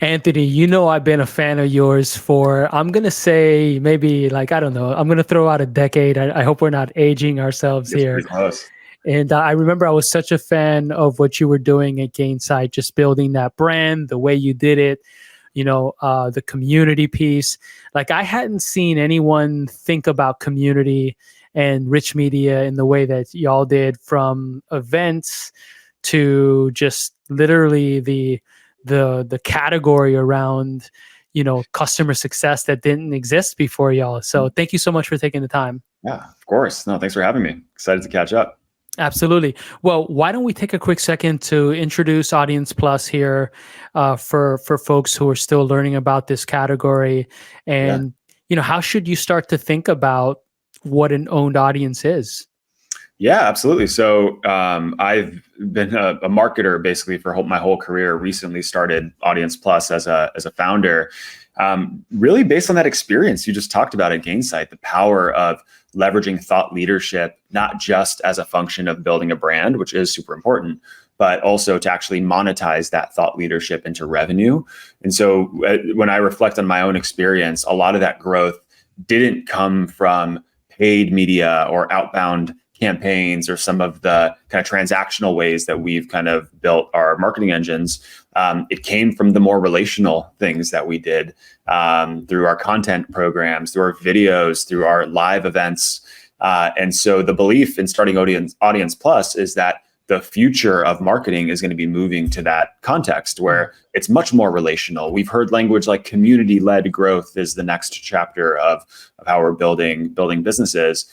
Anthony, I've been a fan of yours for, I'm going to say maybe like, I don't know, I'm going to throw out a decade. I hope we're not aging ourselves It's here. pretty close. And I remember I was such a fan of what you were doing at Gainsight, just building that brand, the way you did it, the community piece. Like I hadn't seen anyone think about community and rich media in the way that y'all did, from events to just literally the category around, customer success that didn't exist before y'all. So thank you so much for taking the time. Yeah, of course. No, thanks for having me. Excited to catch up. Absolutely. Well, why don't we take a quick second to introduce AudiencePlus here for folks who are still learning about this category, and how should you start to think about what an owned audience is? Yeah, absolutely. So I've been a marketer basically for my whole career. Recently started AudiencePlus as a founder, really based on that experience you just talked about at Gainsight, the power of leveraging thought leadership, not just as a function of building a brand, which is super important, but also to actually monetize that thought leadership into revenue. And so when I reflect on my own experience, a lot of that growth didn't come from paid media or outbound campaigns or some of the kind of transactional ways that we've kind of built our marketing engines. It came from the more relational things that we did through our content programs, through our videos, through our live events. And so the belief in starting AudiencePlus is that the future of marketing is going to be moving to that context where it's much more relational. We've heard language like community-led growth is the next chapter of how we're building businesses.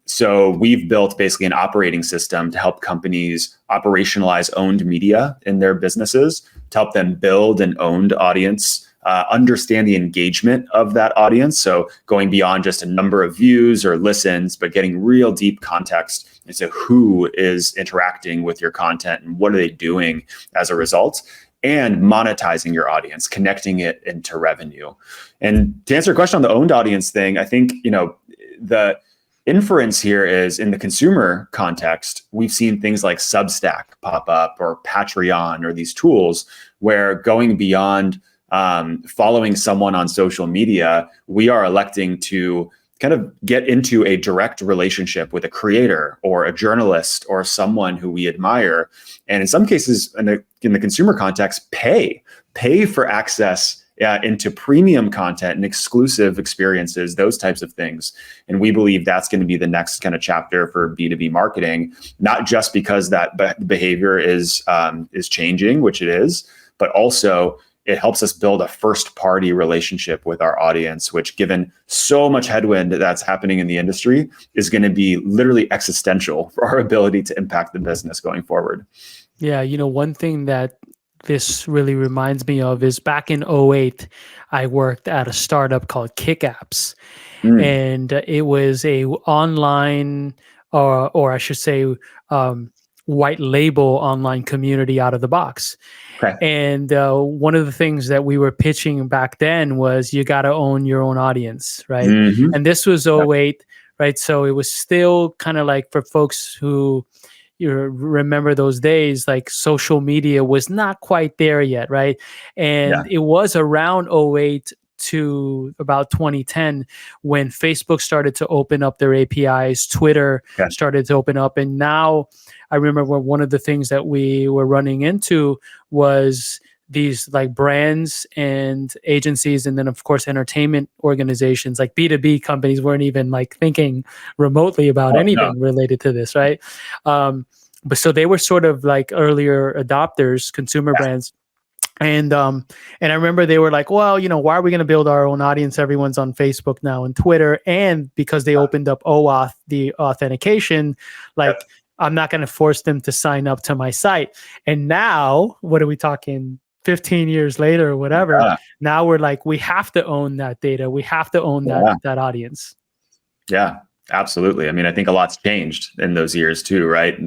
So we've built basically an operating system to help companies operationalize owned media in their businesses, to help them build an owned audience, understand the engagement of that audience. So going beyond just a number of views or listens, but getting real deep context into who is interacting with your content and what are they doing as a result, and monetizing your audience, connecting it into revenue. And to answer your question on the owned audience thing, I think, the inference here is in the consumer context, we've seen things like Substack pop up or Patreon or these tools where going beyond following someone on social media, we are electing to kind of get into a direct relationship with a creator or a journalist or someone who we admire. And in some cases, in the consumer context, pay for access into premium content and exclusive experiences, those types of things. And we believe that's going to be the next kind of chapter for B2B marketing, not just because that behavior is changing, which it is, but also it helps us build a first party relationship with our audience, which, given so much headwind that's happening in the industry, is going to be literally existential for our ability to impact the business going forward. Yeah. One thing that this really reminds me of is back in 2008, I worked at a startup called Kick Apps. And it was a online, or I should say, white label online community out of the box. Okay. And one of the things that we were pitching back then was you got to own your own audience, right? Mm-hmm. And this was 2008, right? So it was still kind of like, for folks who remember those days, like social media was not quite there yet, right? And it was around 2008 to about 2010 when Facebook started to open up their APIs, Twitter started to open up. And now I remember one of the things that we were running into was these like brands and agencies, and then of course entertainment organizations, like B2B companies weren't even like thinking remotely about anything related to this, right? But so they were sort of like earlier adopters, consumer brands. And I remember they were like, well, why are we going to build our own audience? Everyone's on Facebook now and Twitter. And because they opened up OAuth, the authentication, I'm not going to force them to sign up to my site. And now, what are we talking, 15 years later or whatever? Now we're like, we have to own that data. We have to own that audience. Yeah, absolutely. I mean, I think a lot's changed in those years too, right? We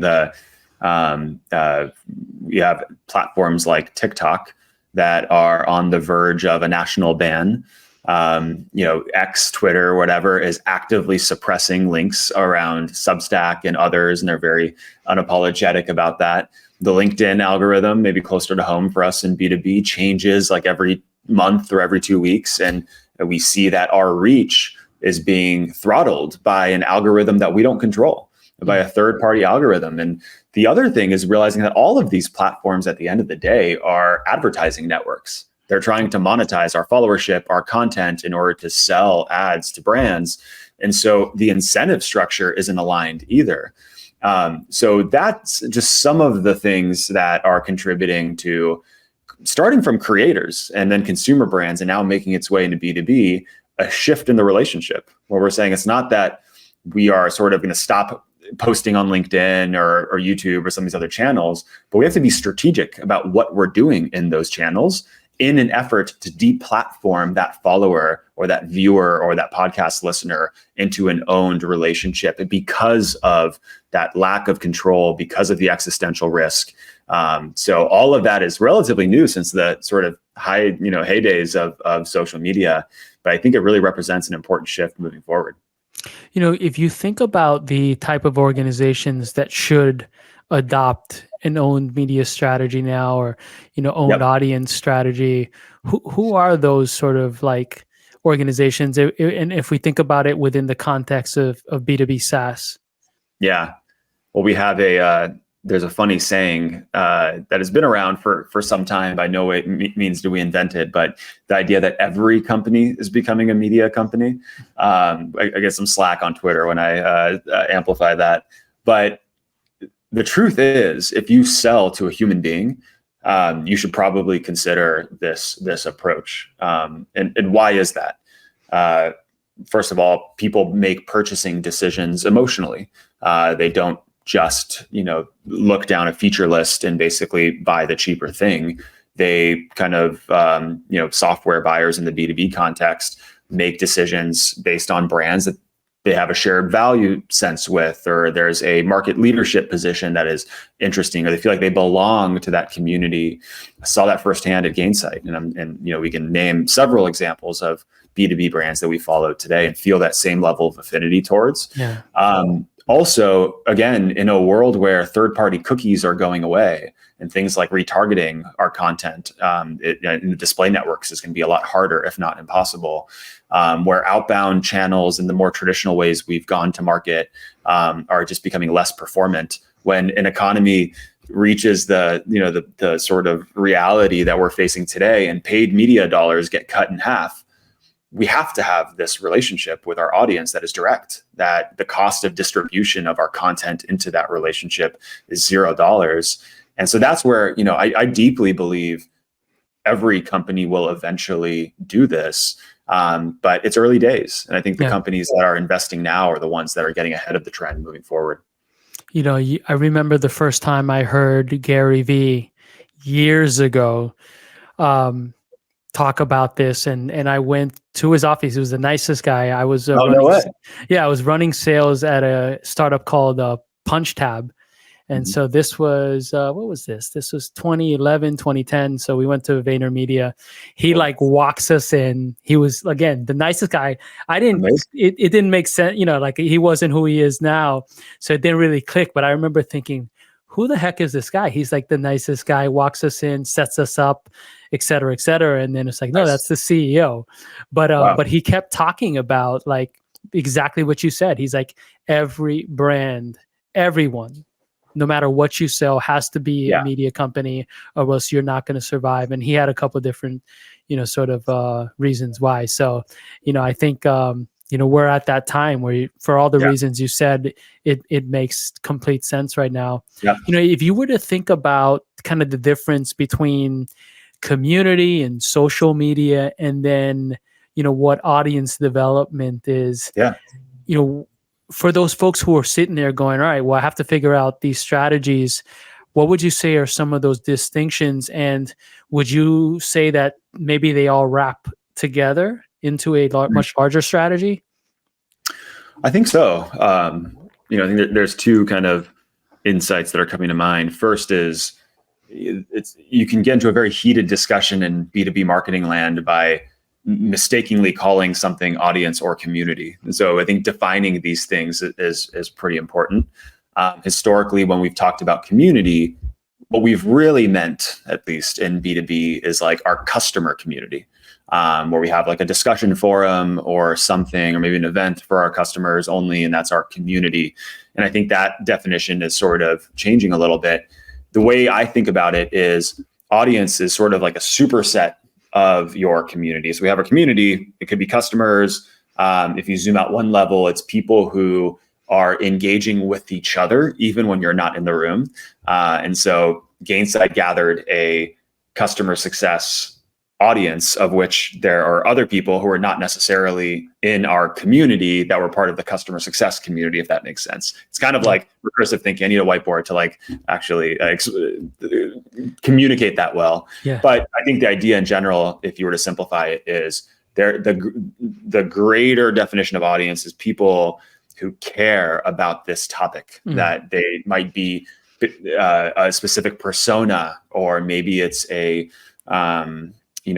have platforms like TikTok that are on the verge of a national ban. X, Twitter, whatever, is actively suppressing links around Substack and others, and they're very unapologetic about that. The LinkedIn algorithm, maybe closer to home for us in B2B, changes like every month or every 2 weeks. And we see that our reach is being throttled by an algorithm that we don't control, by a third-party algorithm. And the other thing is realizing that all of these platforms at the end of the day are advertising networks. They're trying to monetize our followership, our content, in order to sell ads to brands. And so the incentive structure isn't aligned either. So that's just some of the things that are contributing to, starting from creators and then consumer brands, and now making its way into B2B, a shift in the relationship where we're saying it's not that we are sort of going to stop posting on LinkedIn or YouTube or some of these other channels, but we have to be strategic about what we're doing in those channels in an effort to deplatform that follower or that viewer or that podcast listener into an owned relationship because of that lack of control, because of the existential risk. So all of that is relatively new since the sort of heydays of social media, but I think it really represents an important shift moving forward. If you think about the type of organizations that should adopt an owned media strategy now, or owned audience strategy, who are those sort of like organizations? And if we think about it within the context of B2B SaaS. Yeah, well, we have there's a funny saying that has been around for some time. By no way means do we invent it, but the idea that every company is becoming a media company. I get some slack on Twitter when I amplify that. But the truth is, if you sell to a human being, you should probably consider this approach. And why is that? First of all, people make purchasing decisions emotionally. They don't just look down a feature list and basically buy the cheaper thing. They kind of software buyers in the B2B context make decisions based on brands that they have a shared value sense with, or there's a market leadership position that is interesting, or they feel like they belong to that community. I saw that firsthand at Gainsight, and we can name several examples of B2B brands that we follow today and feel that same level of affinity towards. Yeah. Also, again, in a world where third-party cookies are going away and things like retargeting our content in the display networks is going to be a lot harder, if not impossible, where outbound channels and the more traditional ways we've gone to market are just becoming less performant. When an economy reaches the sort of reality that we're facing today and paid media dollars get cut in half, we have to have this relationship with our audience that is direct, that the cost of distribution of our content into that relationship is $0. And so that's where, I deeply believe every company will eventually do this. But it's early days. And I think the companies that are investing now are the ones that are getting ahead of the trend moving forward. I remember the first time I heard Gary Vee years ago, talk about this, and I went to his office. He was the nicest guy. I was I was running sales at a startup called Punch Tab. And so this was, what was this? This was 2011, 2010. So we went to VaynerMedia. He walks us in. He was, again, the nicest guy. It didn't make sense, he wasn't who he is now. So it didn't really click. But I remember thinking, who the heck is this guy? He's like the nicest guy, walks us in, sets us up, et cetera, et cetera. And then it's like, no, that's the CEO. But he kept talking about exactly what you said. He's like, every brand, everyone, no matter what you sell, has to be a media company, or else you're not going to survive. And he had a couple of different, sort of reasons why. So, I think, we're at that time where, for all the reasons you said, it makes complete sense right now. Yeah. If you were to think about kind of the difference between community and social media, and then, what audience development is, for those folks who are sitting there going, all right, well, I have to figure out these strategies. What would you say are some of those distinctions? And would you say that maybe they all wrap together into a much larger strategy? I think so. I think there's two kind of insights that are coming to mind. First is you can get into a very heated discussion in B2B marketing land by mistakenly calling something audience or community. And so I think defining these things is pretty important. Historically, when we've talked about community, what we've really meant, at least in B2B, is like our customer community, where we have like a discussion forum or something, or maybe an event for our customers only, and that's our community. And I think that definition is sort of changing a little bit. The way I think about it is audience is sort of like a superset of your community. So we have our community, it could be customers. If you zoom out one level, it's people who are engaging with each other, even when you're not in the room. And so Gainsight gathered a customer success audience, of which there are other people who are not necessarily in our community that were part of the customer success community, if that makes sense. It's kind of like recursive thinking. I need a whiteboard to like actually communicate that well. Yeah. But I think the idea in general, if you were to simplify it, is the greater definition of audience is people who care about this topic, that they might be a specific persona, or maybe it's a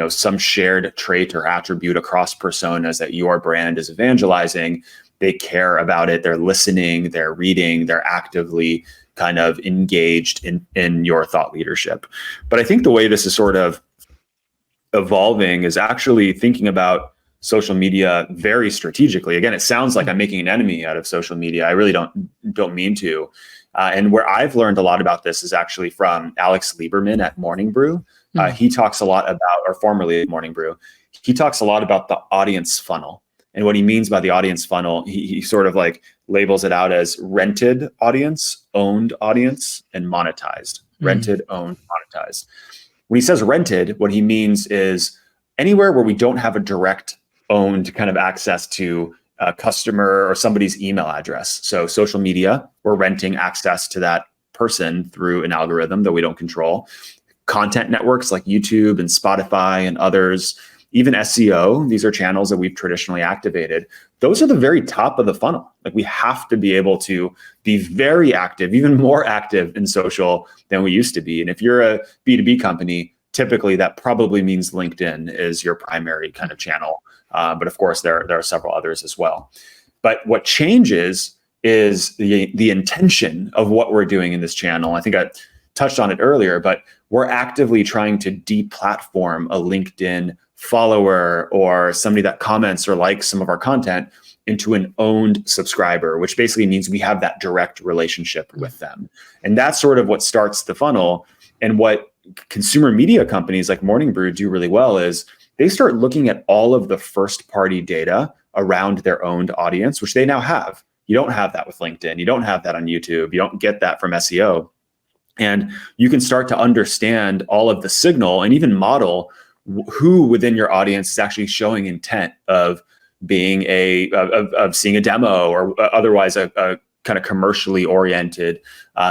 some shared trait or attribute across personas that your brand is evangelizing. They care about it. They're listening, they're reading, they're actively kind of engaged in your thought leadership. But I think the way this is sort of evolving is actually thinking about social media very strategically. Again, it sounds like I'm making an enemy out of social media. I really don't mean to. And where I've learned a lot about this is actually from Alex Lieberman at Morning Brew. He talks a lot about, or formerly at Morning Brew, he talks a lot about the audience funnel. And what he means by the audience funnel, he sort of like labels it out as rented audience, owned audience, and monetized. Rented, owned, monetized. When he says rented, what he means is anywhere where we don't have a direct owned kind of access to a customer or somebody's email address. So social media, we're renting access to that person through an algorithm that we don't control. Content networks like YouTube and Spotify and others, even SEO, these are channels that we've traditionally activated. Those are the very top of the funnel. Like we have to be able to be very active, even more active in social than we used to be. And if you're a B2B company, typically that probably means LinkedIn is your primary kind of channel. But of course, there are several others as well. But what changes is the intention of what we're doing in this channel. I think I touched on it earlier, but we're actively trying to deplatform a LinkedIn follower or somebody that comments or likes some of our content into an owned subscriber, which basically means we have that direct relationship with them. And that's sort of what starts the funnel. And what consumer media companies like Morning Brew do really well is they start looking at all of the first party data around their owned audience, which they now have. You don't have that with LinkedIn. You don't have that on YouTube. You don't get that from SEO. And you can start to understand all of the signal and even model who within your audience is actually showing intent of being of seeing a demo or otherwise a kind of commercially oriented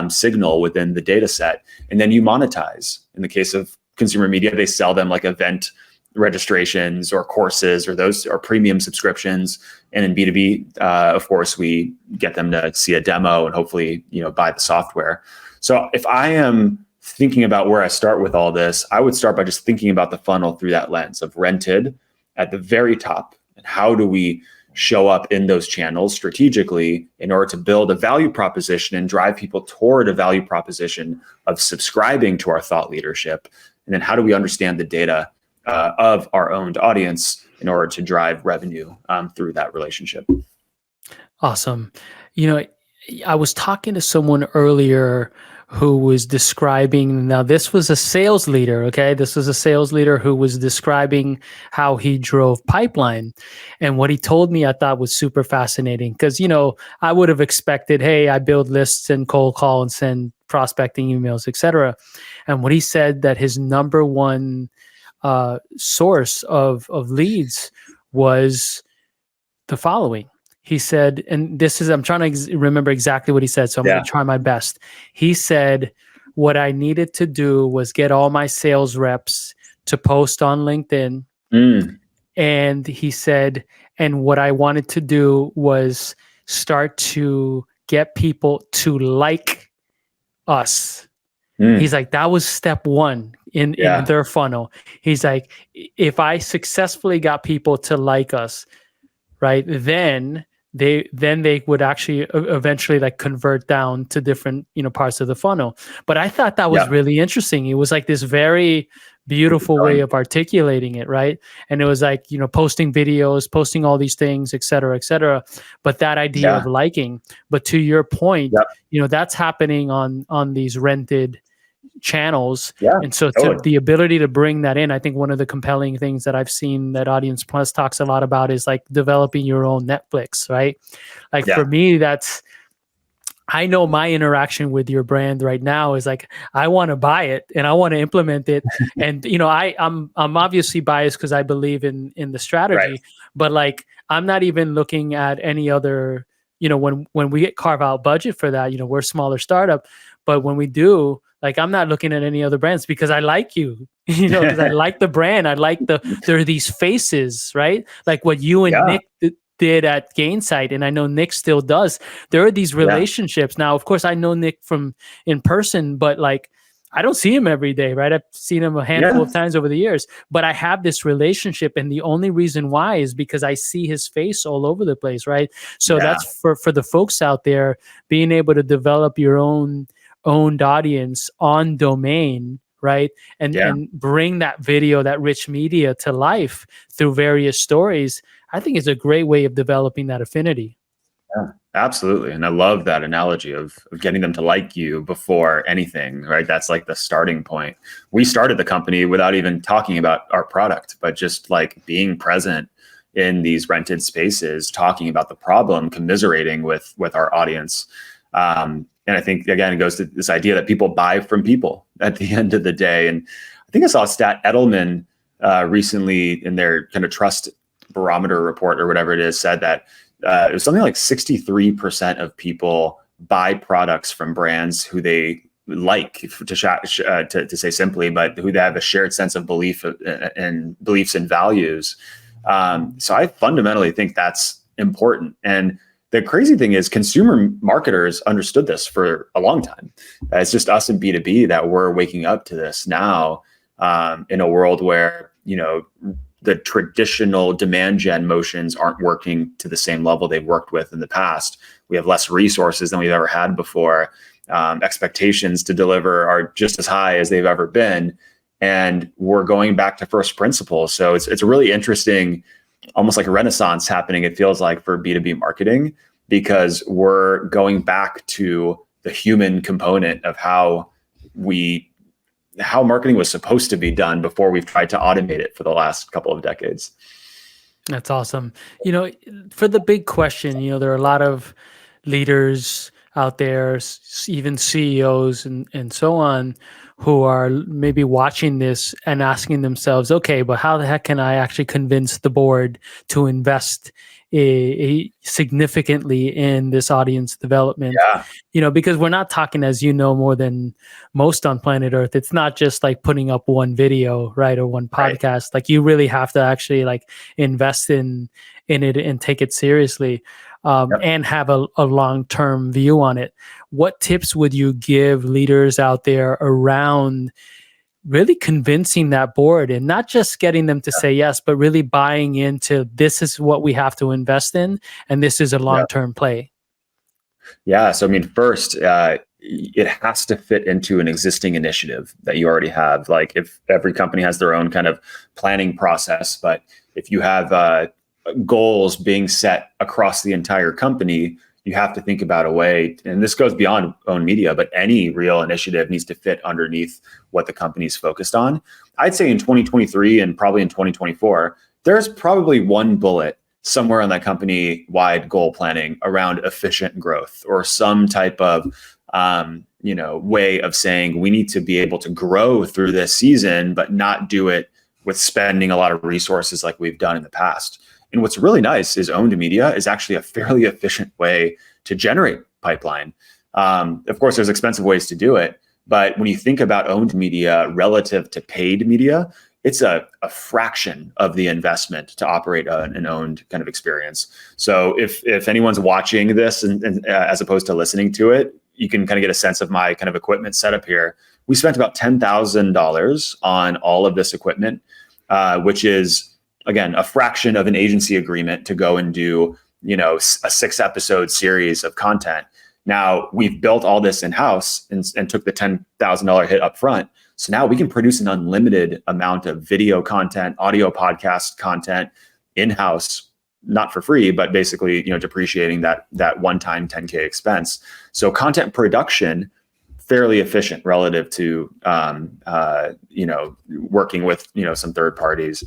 signal within the data set. And then you monetize. In the case of consumer media, they sell them like event registrations or courses or those or premium subscriptions. And in B2B, of course, we get them to see a demo and hopefully, buy the software. So if I am thinking about where I start with all this, I would start by just thinking about the funnel through that lens of rented at the very top. And how do we show up in those channels strategically in order to build a value proposition and drive people toward a value proposition of subscribing to our thought leadership? And then how do we understand the data of our owned audience in order to drive revenue through that relationship? Awesome. I was talking to someone earlier who was describing, now this was a sales leader, okay? This was a sales leader who was describing how he drove pipeline. And what he told me I thought was super fascinating because, I would have expected, hey, I build lists and cold call and send prospecting emails, etc. And what he said that his number one source of leads was the following. He said, and I'm trying to remember exactly what he said, so I'm going to try my best. He said, what I needed to do was get all my sales reps to post on LinkedIn. And he said, and what I wanted to do was start to get people to like us. He's like, that was step one in their funnel. He's like, if I successfully got people to like us, right, then they would actually eventually like convert down to different, parts of the funnel. But I thought that was really interesting. It was like this very beautiful way of articulating it, right? And it was like, posting videos, posting all these things, et cetera, et cetera. But that idea of liking, but to your point, that's happening on these rented channels. And so to the ability to bring that in, I think one of the compelling things that I've seen that Audience Plus talks a lot about is like developing your own Netflix, right? Like for me, I know my interaction with your brand right now is like, I want to buy it and I want to implement it. And, I'm obviously biased because I believe in the strategy, but like, I'm not even looking at any other, when we carve out budget for that, we're a smaller startup, but when we do, like, I'm not looking at any other brands because I like you, because I like the brand. I like there are these faces, right? Like what you and Nick did at Gainsight, and I know Nick still does. There are these relationships. Now, of course, I know Nick from in person, but like, I don't see him every day, right? I've seen him a handful of times over the years, but I have this relationship. And the only reason why is because I see his face all over the place, right? So that's for the folks out there, being able to develop your owned audience on domain, right? And bring that video, that rich media to life through various stories. I think it's a great way of developing that affinity. Yeah, absolutely. And I love that analogy of getting them to like you before anything, right? That's like the starting point. We started the company without even talking about our product, but just like being present in these rented spaces, talking about the problem, commiserating with our audience. And I think, again, it goes to this idea that people buy from people at the end of the day. And I think I saw a stat, Edelman recently in their kind of trust barometer report or whatever it is, said that it was something like 63% of people buy products from brands who they like, to say simply, but who they have a shared sense of beliefs and values. So I fundamentally think that's important. And the crazy thing is consumer marketers understood this for a long time. It's just us in B2B that we're waking up to this now, in a world where, the traditional demand gen motions aren't working to the same level they've worked with in the past. We have less resources than we've ever had before. Expectations to deliver are just as high as they've ever been. And we're going back to first principles. So it's really interesting, almost like a renaissance happening, it feels like, for B2B marketing, because we're going back to the human component of how marketing was supposed to be done before we've tried to automate it for the last couple of decades. That's awesome. For the big question, there are a lot of leaders out there, even CEOs and so on, who are maybe watching this and asking themselves, okay, but how the heck can I actually convince the board to invest significantly in this audience development? Because we're not talking, as more than most on planet Earth. It's not just like putting up one video, right, or one podcast. Like, you really have to actually like invest in it and take it seriously, and have a long-term view on it. What tips would you give leaders out there around really convincing that board, and not just getting them to say yes, but really buying into, this is what we have to invest in, and this is a long-term play? Yeah. So, I mean, first, it has to fit into an existing initiative that you already have. Like, if every company has their own kind of planning process, but if you have goals being set across the entire company, you have to think about a way, and this goes beyond owned media, but any real initiative needs to fit underneath what the company's focused on. I'd say in 2023 and probably in 2024, there's probably one bullet somewhere on that company-wide goal planning around efficient growth, or some type of way of saying we need to be able to grow through this season, but not do it with spending a lot of resources like we've done in the past. And what's really nice is owned media is actually a fairly efficient way to generate pipeline. Of course, there's expensive ways to do it, but when you think about owned media relative to paid media, it's a fraction of the investment to operate an owned kind of experience. So if anyone's watching this and as opposed to listening to it, you can kind of get a sense of my kind of equipment setup here. We spent about $10,000 on all of this equipment, which is, again, a fraction of an agency agreement to go and do, a 6-episode series of content. Now we've built all this in-house and took the $10,000 hit up front. So now we can produce an unlimited amount of video content, audio podcast content in-house, not for free, but basically, depreciating that one-time $10K expense. So content production, fairly efficient relative to, working with, some third parties.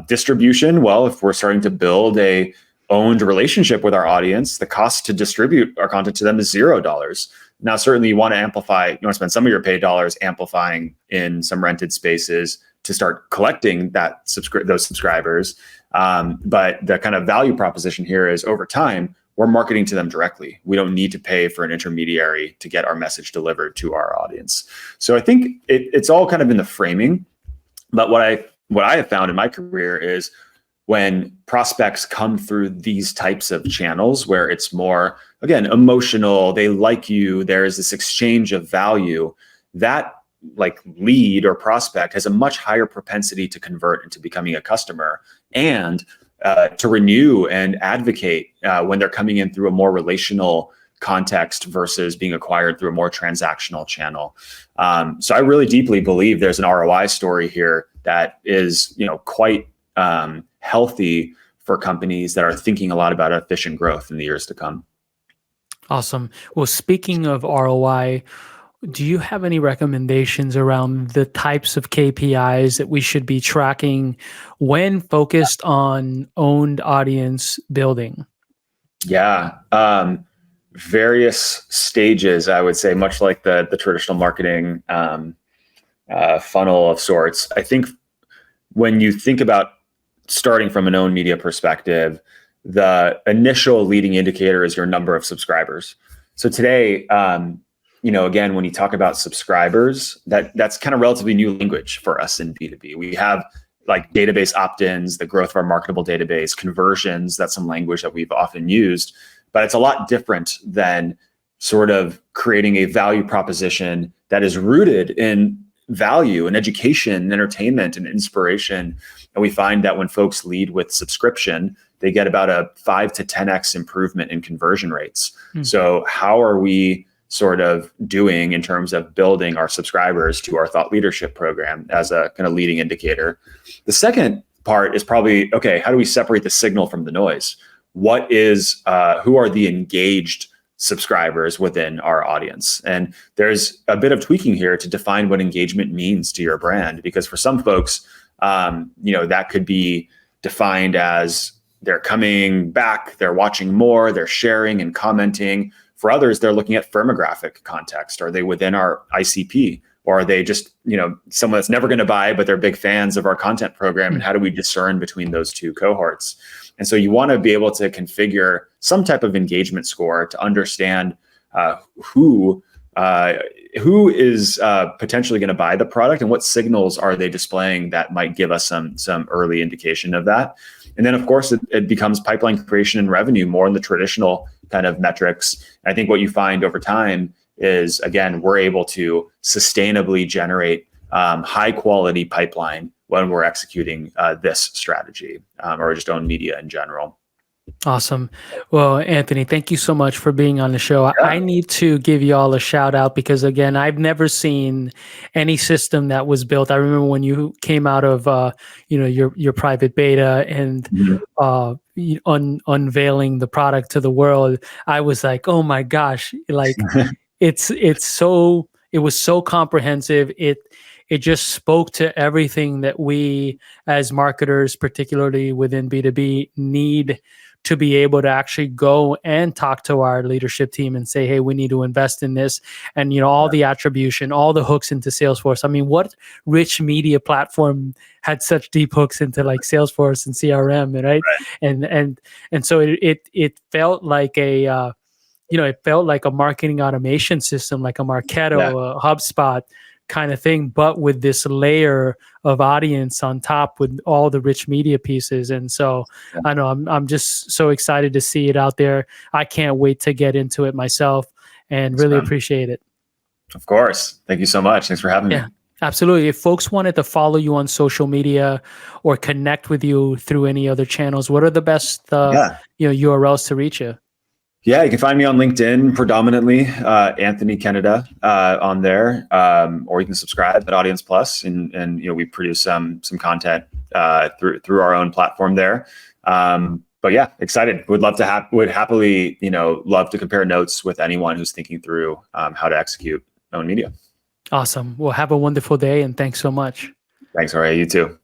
Distribution, well, if we're starting to build a owned relationship with our audience, the cost to distribute our content to them is $0. Now, certainly you want to amplify, you want to spend some of your paid dollars amplifying in some rented spaces to start collecting those subscribers. But the kind of value proposition here is, over time, we're marketing to them directly. We don't need to pay for an intermediary to get our message delivered to our audience. So I think it's all kind of in the framing. But what I have found in my career is, when prospects come through these types of channels where it's more, again, emotional, they like you, there is this exchange of value, that like lead or prospect has a much higher propensity to convert into becoming a customer and to renew and advocate when they're coming in through a more relational context versus being acquired through a more transactional channel. So I really deeply believe there's an ROI story here that is, quite healthy for companies that are thinking a lot about efficient growth in the years to come. Awesome. Well, speaking of ROI, do you have any recommendations around the types of KPIs that we should be tracking when focused on owned audience building? Yeah. Various stages, I would say, much like the traditional marketing funnel of sorts. I think when you think about starting from an owned media perspective, the initial leading indicator is your number of subscribers. So today, again, when you talk about subscribers, that's kind of relatively new language for us in B2B. We have like database opt-ins, the growth of our marketable database, conversions, that's some language that we've often used, but it's a lot different than sort of creating a value proposition that is rooted in value and education and entertainment and inspiration. And we find that when folks lead with subscription, they get about a 5 to 10x improvement in conversion rates. So how are we sort of doing in terms of building our subscribers to our thought leadership program as a kind of leading indicator? The second part is probably, okay, how do we separate the signal from the noise? Who are the engaged subscribers within our audience? And there's a bit of tweaking here to define what engagement means to your brand, because for some folks, that could be defined as they're coming back, they're watching more, they're sharing and commenting. For others, they're looking at firmographic context. Are they within our ICP? Or are they just, someone that's never going to buy, but they're big fans of our content program? And how do we discern between those two cohorts? And so you want to be able to configure some type of engagement score to understand who is potentially going to buy the product and what signals are they displaying that might give us some early indication of that. And then, of course, it becomes pipeline creation and revenue more in the traditional kind of metrics. And I think what you find over time is, again, we're able to sustainably generate high quality pipeline when we're executing this strategy or just own media in general. Awesome. Well, Anthony, thank you so much for being on the show. Yeah. I need to give you all a shout out because, again, I've never seen any system that was built. I remember when you came out of your private beta and unveiling the product to the world. I was like, oh my gosh, like it was so comprehensive. It just spoke to everything that we as marketers, particularly within B2B, need to be able to actually go and talk to our leadership team and say, hey, we need to invest in this. And, all the attribution, all the hooks into Salesforce. I mean, what rich media platform had such deep hooks into like Salesforce and CRM, right? And so it felt like it felt like a marketing automation system, like a Marketo, a HubSpot, kind of thing, but with this layer of audience on top with all the rich media pieces. And so I know I'm just so excited to see it out there. I can't wait to get into it myself, and Thanks, really man. appreciate it. Of course. Thank you so much. Thanks for having me. Absolutely. If folks wanted to follow you on social media or connect with you through any other channels, what are the best URLs to reach you? Yeah, you can find me on LinkedIn predominantly, Anthony Kennada on there, or you can subscribe at AudiencePlus, and we produce some content through our own platform there. But yeah, excited. Would happily love to compare notes with anyone who's thinking through how to execute own media. Awesome. Well, have a wonderful day, and thanks so much. Thanks, Jorge. You too.